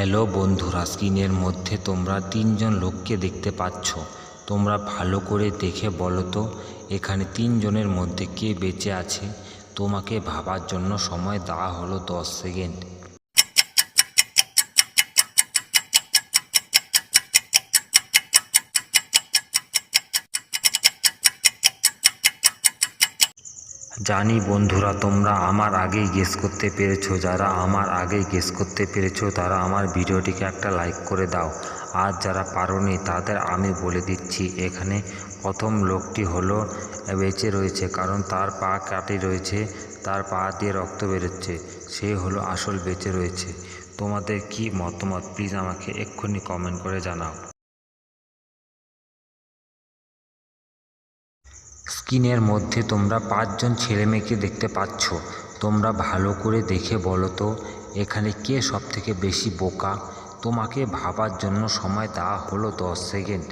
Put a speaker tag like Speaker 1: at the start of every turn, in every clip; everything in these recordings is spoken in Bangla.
Speaker 1: হ্যালো বন্ধুরা, স্ক্রিনের মধ্যে তোমরা তিনজন লোককে দেখতে পাচ্ছ। তোমরা ভালো করে দেখে বলো তো এখানে তিনজনের মধ্যে কে বেঁচে আছে। তোমাকে ভাবার জন্য সময় দেওয়া হলো 10 সেকেন্ড। জানি বন্ধুরা, তোমরা আমার আগেই গেস করতে পেরেছো। যারা আমার আগেই গেস করতে পেরেছো তারা আমার ভিডিওটিকে একটা লাইক করে দাও। আর যারা পারোনি তাদের আমি বলে দিচ্ছি, এখানে প্রথম লোকটি হলো বেঁচে রয়েছে, কারণ তার পা কাটি রয়েছে, তার পা দিয়ে রক্ত বেরোচ্ছে। সে হলো আসল বেঁচে রয়েছে। তোমাদের কি মতামত প্লিজ আমাকে এক্ষুনি কমেন্ট করে জানাও। স্ক্রিনের মধ্যে তোমরা 5 জন ছেলেমেয়েকে দেখতে পাচ্ছ। তোমরা ভালো করে দেখে বলো তো এখানে কে সবথেকে বেশি বোকা। তোমাকে ভাবার জন্য সময় দেওয়া হলো 10 সেকেন্ড।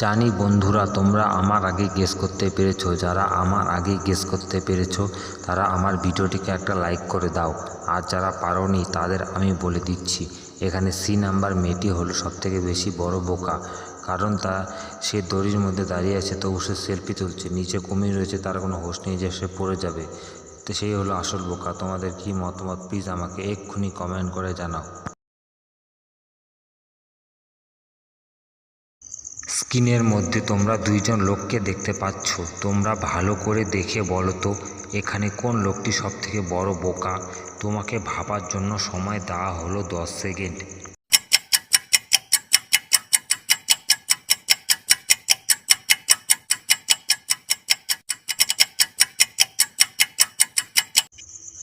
Speaker 1: জানি বন্ধুরা, তোমরা আমার আগে গেস করতে পেরেছো। যারা আমার আগে গেস করতে পেরেছো তারা আমার ভিডিওটিকে একটা লাইক করে দাও। আর যারা পারোনি তাদের আমি বলে দিচ্ছি, এখানে সি নাম্বার মেয়েটি হলো সবথেকে বেশি বড় বোকা, কারণ সে দড়ির মধ্যে দাঁড়িয়ে আছে, তবু সে সেলফি তুলছে। নিচে কুমির রয়েছে, তার কোনো হোশ নেই যে সে পড়ে যাবে। তো সেই হলো আসল বোকা। তোমাদের কি মতামত প্লিজ আমাকে এক্ষুনি কমেন্ট করে জানাও। স্ক্রিনের মধ্যে তোমরা 2 জন লোককে দেখতে পাচ্ছ। তোমরা ভালো করে দেখে বলো তো এখানে কোন লোকটি সবথেকে বড় বোকা। তোমাকে ভাবার জন্য সময় দেওয়া হলো 10 সেকেন্ড।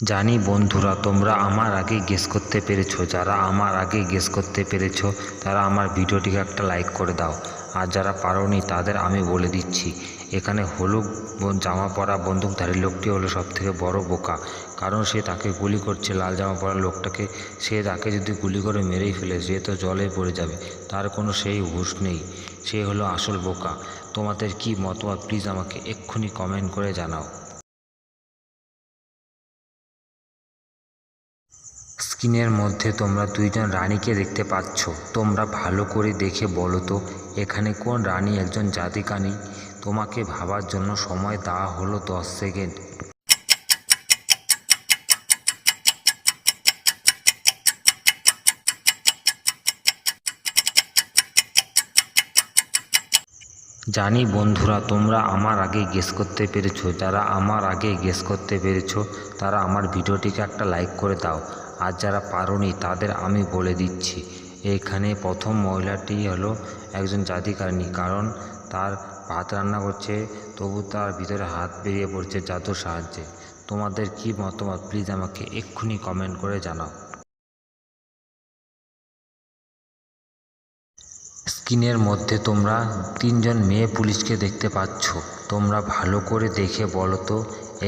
Speaker 1: জানি বন্ধুরা, তোমরা আমার আগে গেস করতে পেরেছো। যারা আমার আগে গেস করতে পেরেছো তারা আমার ভিডিওটিকে একটা লাইক করে দাও। আর যারা পারোনি তাদের আমি বলে দিচ্ছি, এখানে হলুদ জামা পরা বন্দুকধারী লোকটি হলো সবথেকে বড় বোকা, কারণ সে তাকে গুলি করছে। লাল জামা পরা লোকটাকে, সে তাকে যদি গুলি করে মেরেই ফেলে সে তো জলে পড়ে যাবে, তার কোনো সেই হুঁশ নেই। সে হলো আসল বোকা। তোমাদের কি মতামত প্লিজ আমাকে এক্ষুনি কমেন্ট করে জানাও। স্ক্রিনের মধ্যে তোমরা 2 জন রানীকে দেখতে পাচ্ছ। তোমরা ভালো করে দেখে বলো তো এখানে কোন রানী একজন জাদুকরী। তোমাকে ভাবার জন্য সময় দেওয়া হলো 10 সেকেন্ড। জানি বন্ধুরা, তোমরা আমার আগে গেস করতে পেরেছো। যারা আমার আগে গেস করতে পেরেছো তারা আমার ভিডিওটিকে একটা লাইক করে দাও। আর যারা পারোনি তাদের আমি বলে দিচ্ছি, এখানে প্রথম মহিলাটি হলো একজন জাদুকরী, কারণ তার ভাত রান্না করছে তবু তার ভিতরে হাত বেরিয়ে পড়ছে জাদুর সাহায্যে। তোমাদের কি মতামত প্লিজ আমাকে এক্ষুনি কমেন্ট করে জানাও। স্ক্রিনের মধ্যে তোমরা 3 জন মেয়ে পুলিশকে দেখতে পাচ্ছ। তোমরা ভালো করে দেখে বলো তো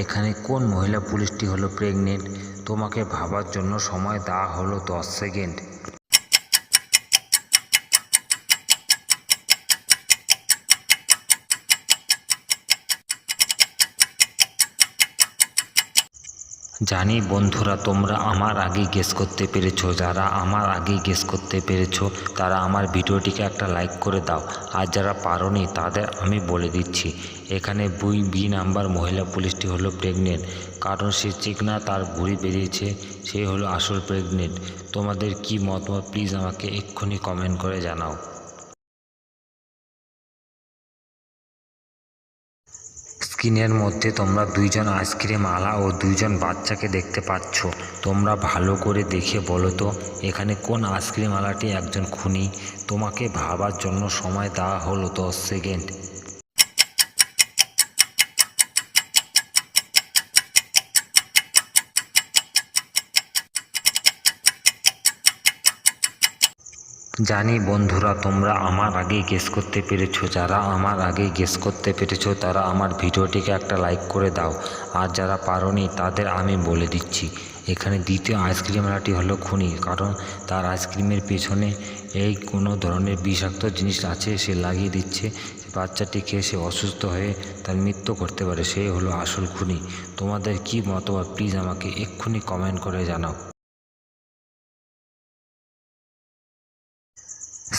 Speaker 1: এখানে কোন মহিলা পুলিশটি হলো প্রেগনেন্ট। তোমাকে ভাবার জন্য সময় দেওয়া হলো 10 সেকেন্ড। জানি বন্ধুরা, তোমরা আমার আগে গেস করতে পেরেছো। যারা আমার আগে গেস করতে পেরেছো তারা আমার ভিডিওটিকে একটা লাইক করে দাও। আর যারা পারোনি তাদের আমি বলে দিচ্ছি, এখানে বি নাম্বার মহিলা পুলিশটি হলো প্রেগনেন্ট, কারণ সে চিকনা, তার ভুঁড়ি বেরিয়েছে, সে হলো আসল প্রেগনেন্ট। তোমাদের কি মতামত প্লিজ আমাকে এক্ষুনি কমেন্ট করে জানাও। স্ক্রিনের মধ্যে তোমরা 2 জন আইসক্রিম আলা ও 2 জন বাচ্চাকে দেখতে পাচ্ছ। তোমরা ভালো করে দেখে বলো তো এখানে কোন আইসক্রিম আলাটি একজন খুনি। তোমাকে ভাবার জন্য সময় দেওয়া হলো 10 সেকেন্ড। জানি বন্ধুরা, তোমরা আমার আগেই গেস করতে পেরেছো। যারা আমার আগেই গেস করতে পেরেছো তারা আমার ভিডিওটিকে একটা লাইক করে দাও। আর যারা পারোনি তাদের আমি বলে দিচ্ছি, এখানে দ্বিতীয় আইসক্রিমওয়ালাটি হলো খুনি, কারণ তার আইসক্রিমের পেছনে এই কোনো ধরনের বিষাক্ত জিনিস আছে, সে লাগিয়ে দিচ্ছে বাচ্চাটি খেয়ে সে অসুস্থ হয়ে তার মৃত্যু করতে পারে, সে হলো আসল খুনি। তোমাদের কি মতামত প্লিজ আমাকে এক্ষুনি কমেন্ট করে জানাও।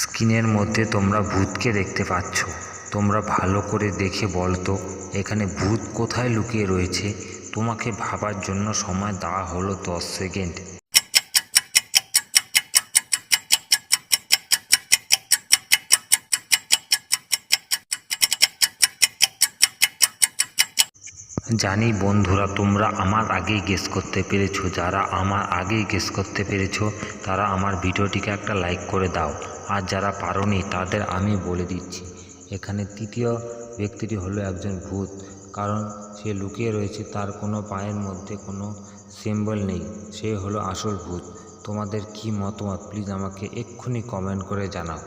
Speaker 1: স্ক্রিনের মধ্যে তোমরা ভূতকে দেখতে পাচ্ছ, তোমরা ভালো করে দেখে বলতো এখানে ভূত কোথায় লুকিয়ে রয়েছে। তোমাকে ভাবার জন্য সময় দেওয়া হলো 10 সেকেন্ড। জানি বন্ধুরা তোমরা আমার আগেই গেস করতে পেরেছো। যারা আমার আগেই গেস করতে পেরেছো তারা আমার ভিডিওটিকে একটা লাইক করে দাও। আর যারা পারোনি তাদের আমি বলে দিচ্ছি, এখানে তৃতীয় ব্যক্তিটি হলো একজন ভূত, কারণ সে লুকিয়ে রয়েছে, তার কোনো পায়ের মধ্যে কোনো সিম্বল নেই, সে হলো আসল ভূত। তোমাদের কি মতামত প্লিজ আমাকে এক্ষুনি কমেন্ট করে জানাও।